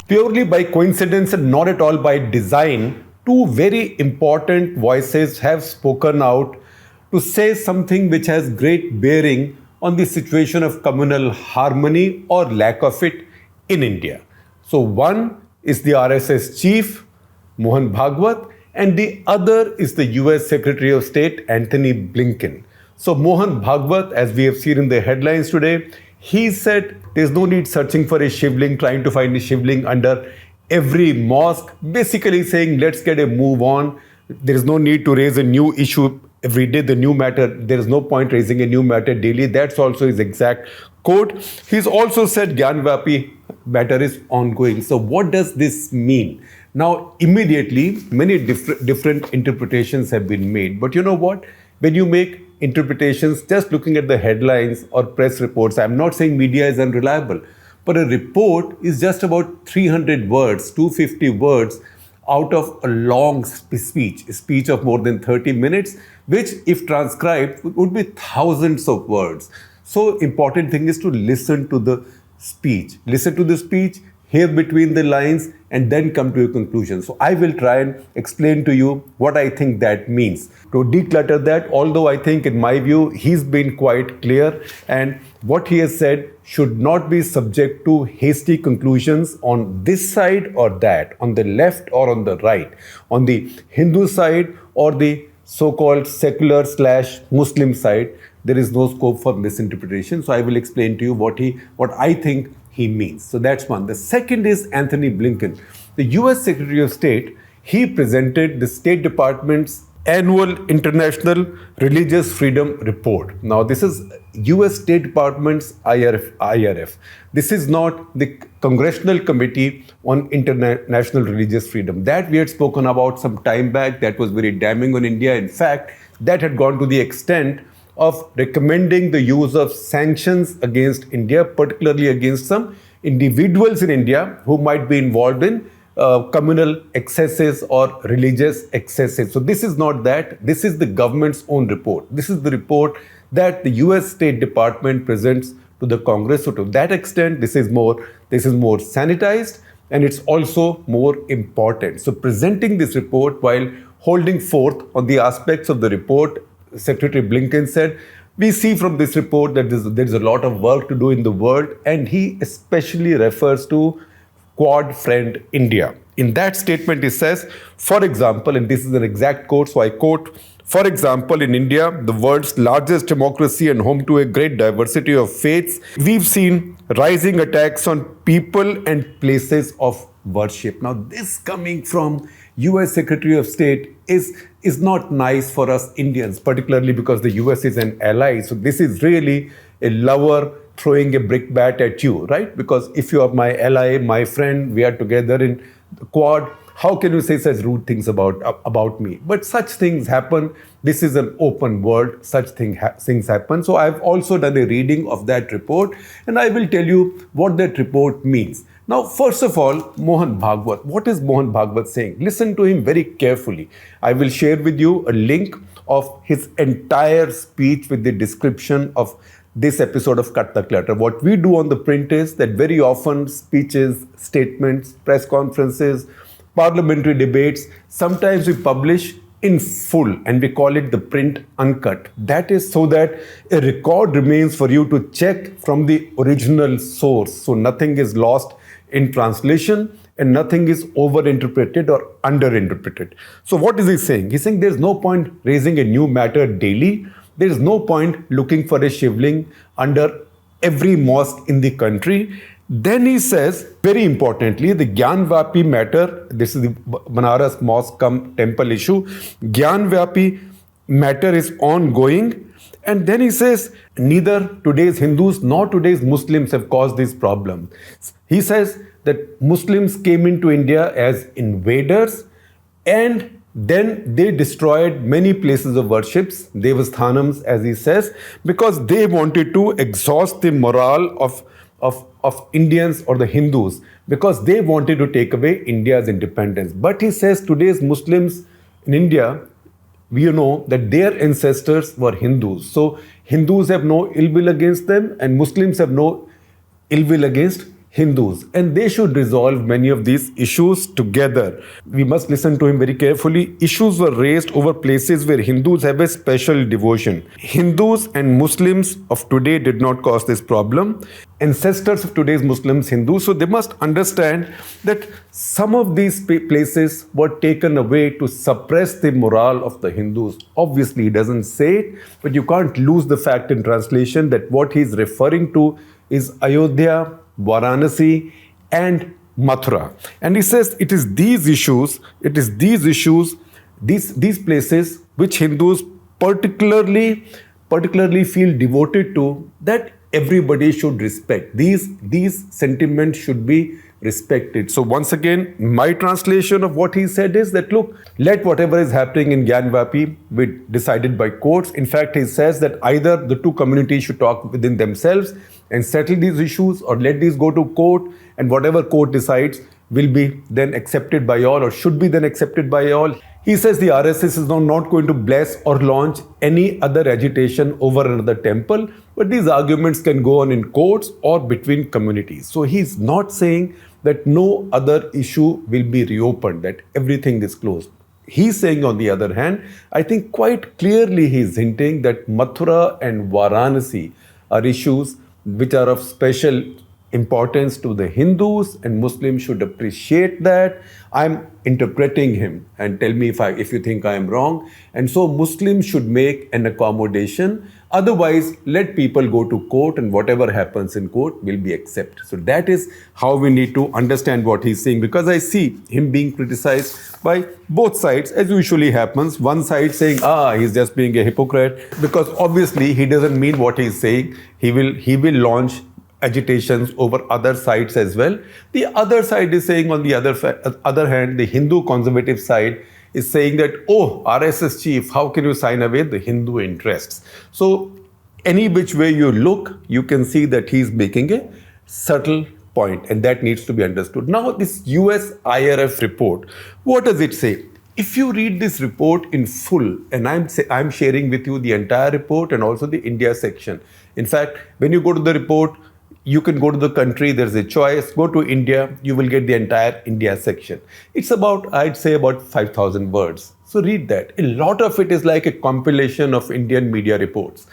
Purely by coincidence and not at all by design, two very important voices have spoken out to say something which has great bearing on the situation of communal harmony or lack of it in India. So, one is the RSS chief, Mohan Bhagwat, and the other is the US Secretary of State, Anthony Blinken. So, Mohan Bhagwat, as we have seen in the headlines today, he said there's no need searching for a shivling, trying to find a shivling under every mosque, basically saying let's get a move on. There is no need to raise a new issue every day, the new matter. There is no point raising a new matter daily. That's also his exact quote. He's also said Gyanvapi matter is ongoing. So what does this mean? Now, immediately, many different interpretations have been made. But you know what? When you make interpretations just looking at the headlines or press reports, I'm not saying media is unreliable, but a report is just about 300 words, 250 words out of a long speech of more than 30 minutes, which if transcribed would be thousands of words. So important thing is to listen to the speech. Listen to the speech, hear between the lines, and then come to a conclusion. So I will try and explain to you what I think that means. To declutter that, although I think in my view, he's been quite clear, and what he has said should not be subject to hasty conclusions on this side or that, on the left or on the right, on the Hindu side or the so-called secular / Muslim side. There is no scope for misinterpretation. So I will explain to you what I think he means. So that's one. The second is Anthony Blinken. The US Secretary of State, he presented the State Department's annual International Religious Freedom Report. Now, this is US State Department's IRF. This is not the Congressional Committee on International Religious Freedom. That we had spoken about some time back. That was very damning on India. In fact, that had gone to the extent of recommending the use of sanctions against India, particularly against some individuals in India who might be involved in communal excesses or religious excesses. So this is not that. This is the government's own report. This is the report that the US State Department presents to the Congress. So to that extent, this is more sanitized, and it's also more important. So presenting this report while holding forth on the aspects of the report, Secretary Blinken said, we see from this report that there's a lot of work to do in the world, and he especially refers to Quad friend India. In that statement, he says, for example, and this is an exact quote, so I quote, for example, in India, the world's largest democracy and home to a great diversity of faiths, we've seen rising attacks on people and places of worship. Now, this coming from US Secretary of State is not nice for us Indians, particularly because the US is an ally. So this is really a lover throwing a brickbat at you, right? Because if you are my ally, my friend, we are together in the Quad, how can you say such rude things about me? But such things happen. This is an open world. Such things happen. So I've also done a reading of that report, and I will tell you what that report means. Now, first of all, Mohan Bhagwat. What is Mohan Bhagwat saying? Listen to him very carefully. I will share with you a link of his entire speech with the description of this episode of Cut the Clutter. What we do on the print is that very often speeches, statements, press conferences, parliamentary debates, sometimes we publish in full, and we call it the print uncut. That is so that a record remains for you to check from the original source. So nothing is lost in translation and nothing is overinterpreted or underinterpreted. So what is he saying? He's saying there's no point raising a new matter daily. There is no point looking for a shivling under every mosque in the country. Then he says, very importantly, the Gyanvapi matter, this is the Banaras mosque temple issue, Gyanvapi matter is ongoing. And then he says, neither today's Hindus nor today's Muslims have caused this problem. He says that Muslims came into India as invaders, and then they destroyed many places of worships, devasthanams, as he says, because they wanted to exhaust the morale of Indians or the Hindus, because they wanted to take away India's independence. But he says today's Muslims in India, we know that their ancestors were Hindus. So Hindus have no ill will against them, and Muslims have no ill will against Hindus, and they should resolve many of these issues together. We must listen to him very carefully. Issues were raised over places where Hindus have a special devotion. Hindus and Muslims of today did not cause this problem. Ancestors of today's Muslims, Hindus, so they must understand that some of these places were taken away to suppress the morale of the Hindus. Obviously, he doesn't say it, but you can't lose the fact in translation that what he's referring to is Ayodhya, Varanasi, and Mathura. And he says it is these issues, these places which Hindus particularly feel devoted to, that everybody should respect. These sentiments should be respected. So once again, my translation of what he said is that, look, let whatever is happening in Gyanvapi be decided by courts. In fact, he says that either the two communities should talk within themselves and settle these issues, or let these go to court, and whatever court decides will be then accepted by all, or should be then accepted by all. He says the RSS is now not going to bless or launch any other agitation over another temple, but these arguments can go on in courts or between communities. So he's not saying that no other issue will be reopened, that everything is closed. He's saying, on the other hand, I think quite clearly he's hinting that Mathura and Varanasi are issues which are of special importance to the Hindus, and Muslims should appreciate that. I'm interpreting him, and tell me if you think I am wrong. And so Muslims should make an accommodation. Otherwise, let people go to court, and whatever happens in court will be accepted. So that is how we need to understand what he's saying, because I see him being criticized by both sides, as usually happens. One side saying, he's just being a hypocrite, because obviously he doesn't mean what he's saying. He will launch agitations over other sides as well. The other side is saying, on the other hand, the Hindu conservative side is saying that, RSS chief, how can you sign away the Hindu interests? So any which way you look, you can see that he's making a subtle point, and that needs to be understood. Now, this US IRF report, what does it say? If you read this report in full, and I'm sharing with you the entire report and also the India section. In fact, when you go to the report, you can go to the country, there's a choice, go to India, you will get the entire India section. It's about, I'd say, about 5,000 words. So read that. A lot of it is like a compilation of Indian media reports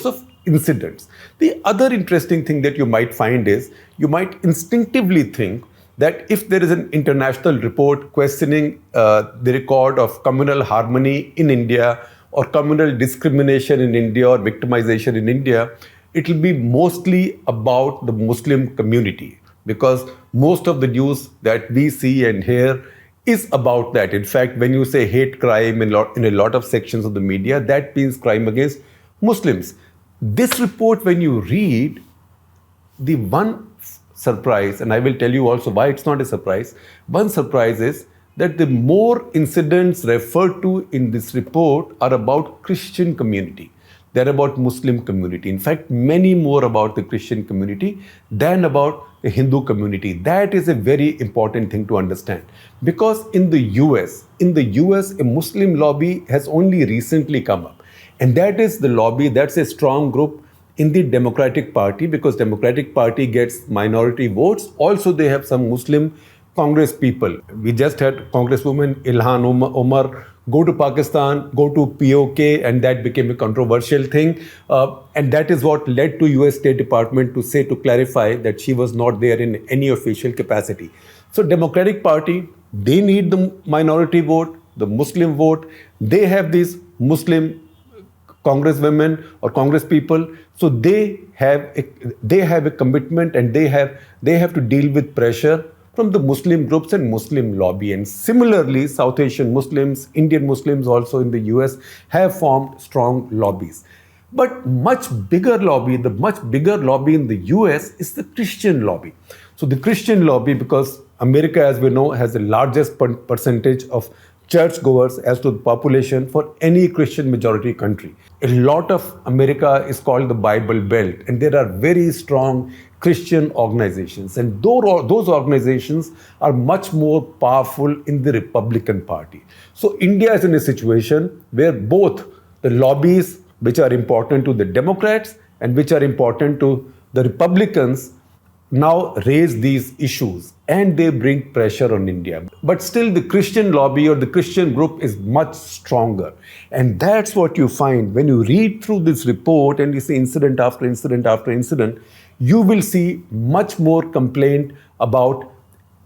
of incidents. The other interesting thing that you might find is, you might instinctively think that if there is an international report questioning the record of communal harmony in India, or communal discrimination in India, or victimization in India, it will be mostly about the Muslim community, because most of the news that we see and hear is about that. In fact, when you say hate crime in a lot of sections of the media, that means crime against Muslims. This report, when you read, the one surprise, and I will tell you also why it's not a surprise, one surprise is that the more incidents referred to in this report are about Christian community. They're about Muslim community. In fact, many more about the Christian community than about the Hindu community. That is a very important thing to understand. Because in the US, a Muslim lobby has only recently come up. And that is the lobby, that's a strong group in the Democratic Party, because Democratic Party gets minority votes. Also, they have some Muslim Congress people. We just had Congresswoman Ilhan Omar go to Pakistan, go to POK, and that became a controversial thing. And that is what led to US State Department to clarify that she was not there in any official capacity. So Democratic Party, they need the minority vote, the Muslim vote. They have these Muslim congresswomen or congress people. So they have a commitment, and they have to deal with pressure from the Muslim groups and Muslim lobby. And similarly, South Asian Muslims, Indian Muslims also in the US have formed strong lobbies. But much bigger lobby in the US is the Christian lobby. So the Christian lobby, because America, as we know, has the largest percentage of churchgoers as to the population for any Christian majority country. A lot of America is called the Bible Belt, and there are very strong Christian organizations. And those organizations are much more powerful in the Republican Party. So India is in a situation where both the lobbies, which are important to the Democrats and which are important to the Republicans, now raise these issues and they bring pressure on India. But still, the Christian lobby or the Christian group is much stronger. And that's what you find when you read through this report and you see incident after incident after incident, you will see much more complaint about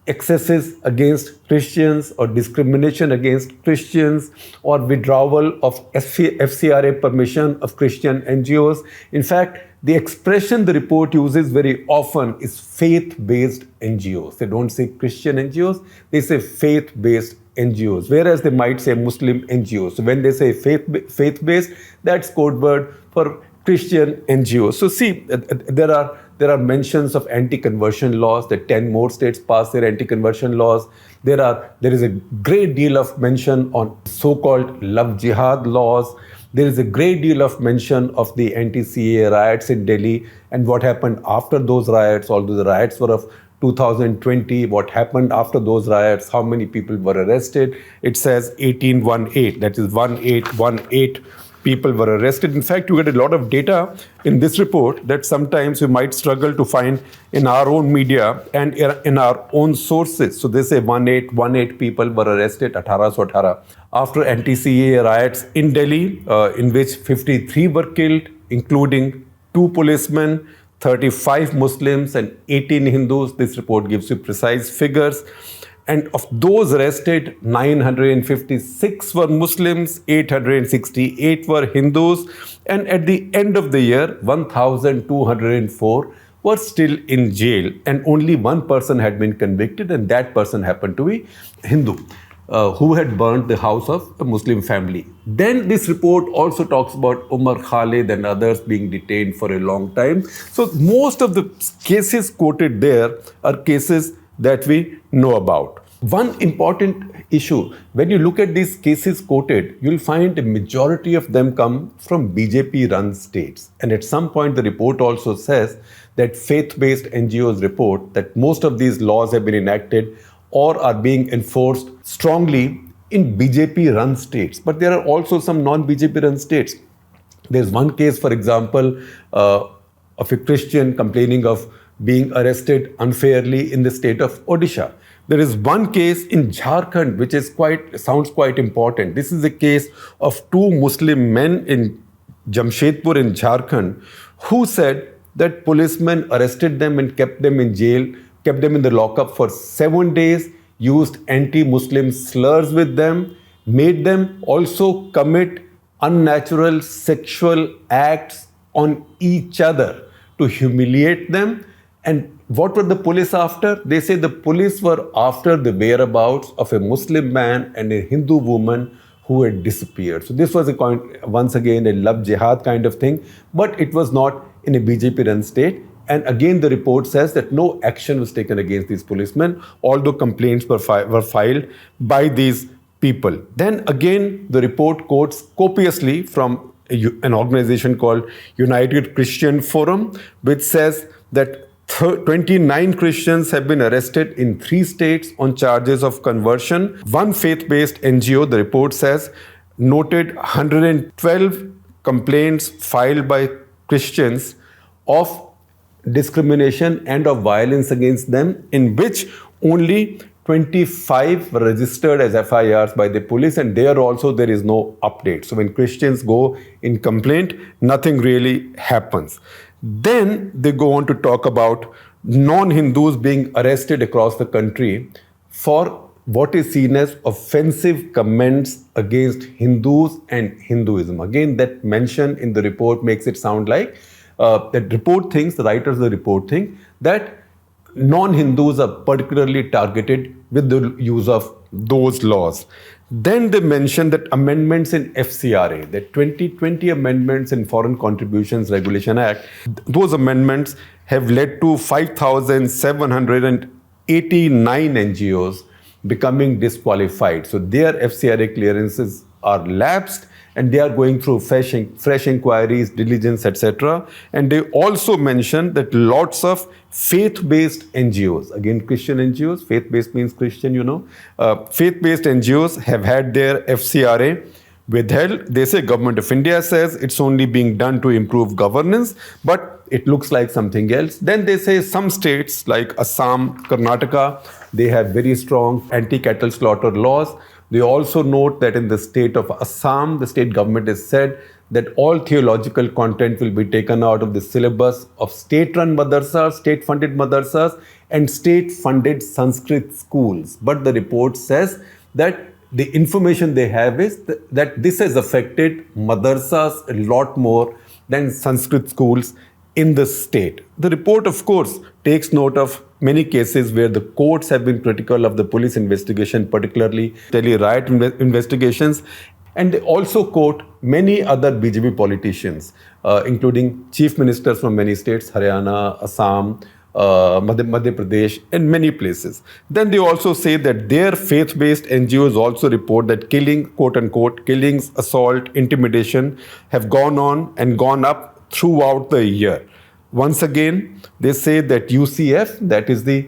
excesses against Christians or discrimination against Christians or withdrawal of FCRA permission of Christian NGOs. In fact, the expression the report uses very often is faith-based NGOs. They don't say Christian NGOs, they say faith-based NGOs, whereas they might say Muslim NGOs. So when they say faith-based, that's code word for Christian NGOs. So see, there are mentions of anti-conversion laws, that 10 more states passed their anti-conversion laws. There is a great deal of mention on so-called love jihad laws. There is a great deal of mention of the anti-CAA riots in Delhi and what happened after those riots, although the riots were of 2020, what happened after those riots, how many people were arrested. It says 1818, that is 1818 people were arrested. In fact, you get a lot of data in this report that sometimes you might struggle to find in our own media and in our own sources. So they say 1818 people were arrested, 1818, after anti-CAA riots in Delhi, in which 53 were killed, including 2 policemen, 35 Muslims and 18 Hindus. This report gives you precise figures. And of those arrested, 956 were Muslims, 868 were Hindus, and at the end of the year, 1,204 were still in jail, and only one person had been convicted, and that person happened to be Hindu, who had burned the house of a Muslim family. Then this report also talks about Umar Khalid and others being detained for a long time. So most of the cases quoted there are cases that we know about. One important issue, when you look at these cases quoted, you'll find a majority of them come from BJP-run states. And at some point, the report also says that faith-based NGOs report that most of these laws have been enacted or are being enforced strongly in BJP-run states. But there are also some non-BJP-run states. There's one case, for example, of a Christian complaining of being arrested unfairly in the state of Odisha. There is one case in Jharkhand which is sounds quite important. This is a case of 2 Muslim men in Jamshedpur in Jharkhand who said that policemen arrested them and kept them in jail, kept them in the lockup for 7 days, used anti-Muslim slurs with them, made them also commit unnatural sexual acts on each other to humiliate them. And what were the police after? They say the police were after the whereabouts of a Muslim man and a Hindu woman who had disappeared. So this was once again a love jihad kind of thing, but it was not in a BJP-run state. And again, the report says that no action was taken against these policemen, although complaints were filed by these people. Then again, the report quotes copiously from an organization called United Christian Forum, which says that 29 Christians have been arrested in 3 states on charges of conversion. One faith-based NGO, the report says, noted 112 complaints filed by Christians of discrimination and of violence against them, in which only 25 were registered as FIRs by the police, and there also there is no update. So when Christians go in complaint, nothing really happens. Then they go on to talk about non-Hindus being arrested across the country for what is seen as offensive comments against Hindus and Hinduism. Again, that mention in the report makes it sound like the writers of the report think that non-Hindus are particularly targeted with the use of those laws. Then they mention that amendments in FCRA, the 2020 amendments in Foreign Contributions Regulation Act, those amendments have led to 5,789 NGOs becoming disqualified. So their FCRA clearances are lapsed and they are going through fresh inquiries, diligence, etc. And they also mention that lots of faith-based NGOs, again Christian NGOs, faith-based means Christian, faith-based NGOs have had their FCRA withheld. They say Government of India says it's only being done to improve governance, but it looks like something else. Then they say some states like Assam, Karnataka, they have very strong anti-cattle slaughter laws. They also note that in the state of Assam, the state government has said that all theological content will be taken out of the syllabus of state-run madrasas, state-funded madrasas, and state-funded Sanskrit schools. But the report says that the information they have is that this has affected madrasas a lot more than Sanskrit schools in the state. The report, of course, takes note of many cases where the courts have been critical of the police investigation, particularly Delhi riot investigations. And they also quote many other BJP politicians, including chief ministers from many states, Haryana, Assam, Madhya Pradesh, and many places. Then they also say that their faith-based NGOs also report that killing, quote-unquote, killings, assault, intimidation have gone on and gone up throughout the year. Once again, they say that UCF, that is the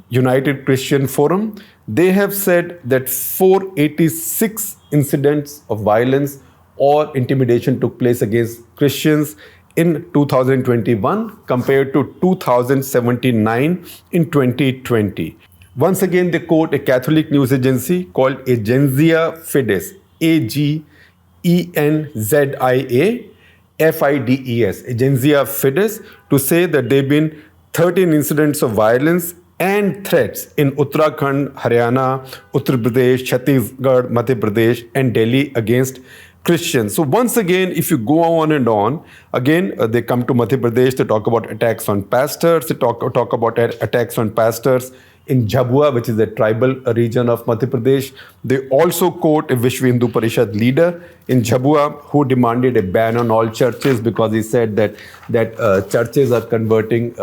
United Christian Forum, they have said that 486 incidents of violence or intimidation took place against Christians in 2021 compared to 2079 in 2020. Once again, they quote a Catholic news agency called Agenzia Fides, Agenzia FIDES, Agenzia Fides, to say that there have been 13 incidents of violence and threats in Uttarakhand, Haryana, Uttar Pradesh, Chhattisgarh, Madhya Pradesh, and Delhi against Christians. So once again, if you go on and on, again, they come to Madhya Pradesh, they talk about attacks on pastors, they talk about attacks on pastors in Jhabua, which is a tribal region of Madhya Pradesh. They also quote a Vishwa Hindu Parishad leader in Jhabua who demanded a ban on all churches because he said that churches are converting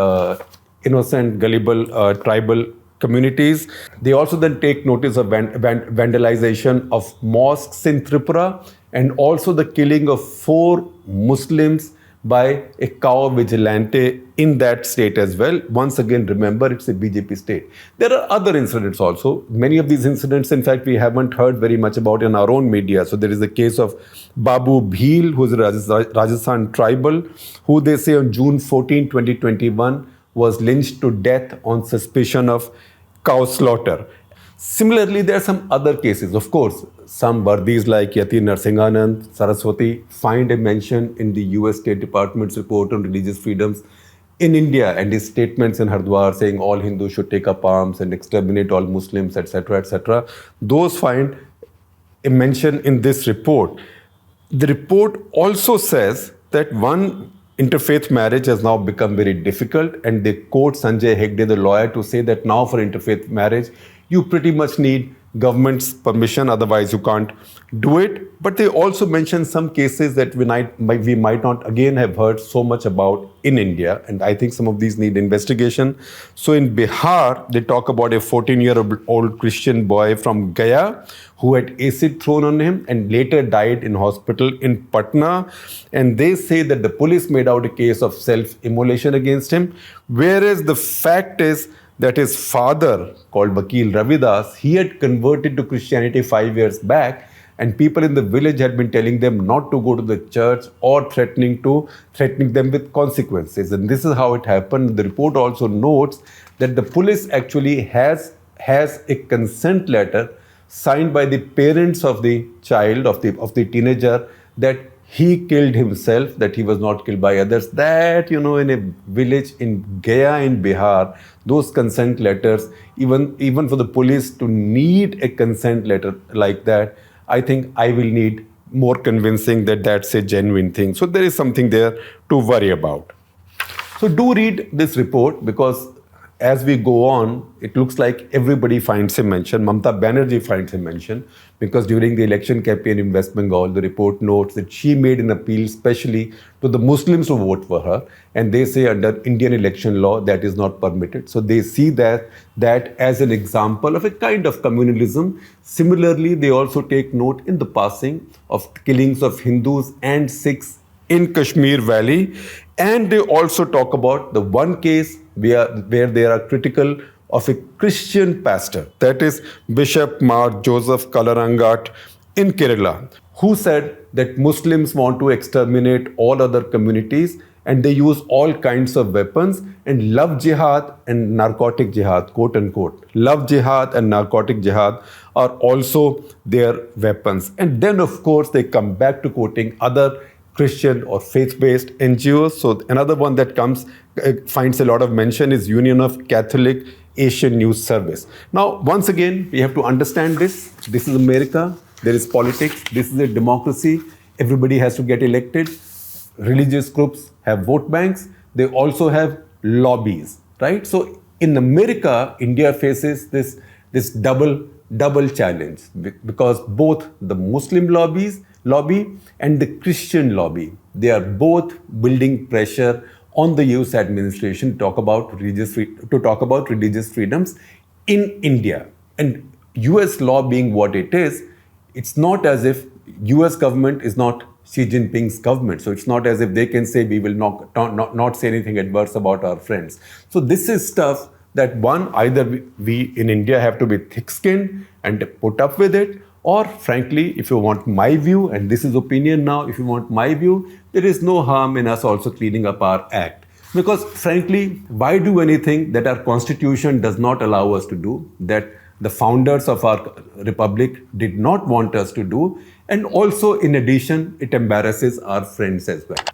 innocent, gullible tribal communities. They also then take notice of vandalization of mosques in Tripura and also the killing of 4 Muslims by a cow vigilante in that state as well. Once again, remember, it's a BJP state. There are other incidents also. Many of these incidents, in fact, we haven't heard very much about in our own media. So there is the case of Babu Bhil, who is a Rajasthan tribal, who they say on June 14, 2021, was lynched to death on suspicion of cow slaughter. Similarly, there are some other cases. Of course, some Vardis like Yati Narsinghanand, Saraswati find a mention in the US State Department's report on religious freedoms in India and his statements in Hardwar saying all Hindus should take up arms and exterminate all Muslims, etc., etc. Those find a mention in this report. The report also says that one interfaith marriage has now become very difficult, and they quote Sanjay Hegde, the lawyer, to say that now for interfaith marriage, you pretty much need government's permission, otherwise you can't do it. But they also mention some cases that we might not again have heard so much about in India, and I think some of these need investigation. So in Bihar, they talk about a 14-year-old Christian boy from Gaya who had acid thrown on him and later died in hospital in Patna. And they say that the police made out a case of self-immolation against him, whereas the fact is that his father, called Vakil Ravidas, he had converted to Christianity 5 years back, and people in the village had been telling them not to go to the church or threatening them with consequences. And this is how it happened. The report also notes that the police actually has a consent letter signed by the parents of the child, of the teenager, that he killed himself, that he was not killed by others. That, in a village in Gaya in Bihar, those consent letters, even for the police to need a consent letter like that, I think I will need more convincing that that's a genuine thing. So there is something there to worry about. So do read this report, because as we go on, it looks like everybody finds a mention. Mamata Banerjee finds a mention, because during the election campaign in West Bengal, the report notes that she made an appeal especially to the Muslims to vote for her. And they say under Indian election law, that is not permitted. So they see that as an example of a kind of communalism. Similarly, they also take note in the passing of killings of Hindus and Sikhs in Kashmir Valley. And they also talk about the one case where they are critical of a Christian pastor, that is Bishop Mar Joseph Kalarangat in Kerala, who said that Muslims want to exterminate all other communities and they use all kinds of weapons, and love jihad and narcotic jihad, quote unquote. Love jihad and narcotic jihad are also their weapons. And then, of course, they come back to quoting other Christian or faith-based NGOs. So another one that finds a lot of mention is Union of Catholic Asian News Service. Now, once again, we have to understand this. This is America. There is politics. This is a democracy. Everybody has to get elected. Religious groups have vote banks. They also have lobbies, right? So in America, India faces this double challenge, because both the Muslim lobby and the Christian lobby, they are both building pressure on the US administration to talk about religious freedoms in India. And US law being what it is, it's not as if US government is not Xi Jinping's government. So it's not as if they can say we will not say anything adverse about our friends. So this is stuff that either we in India have to be thick-skinned and put up with it, or frankly, if you want my view, and this is opinion now, if you want my view, there is no harm in us also cleaning up our act. Because frankly, why do anything that our constitution does not allow us to do, that the founders of our republic did not want us to do, and also in addition, it embarrasses our friends as well.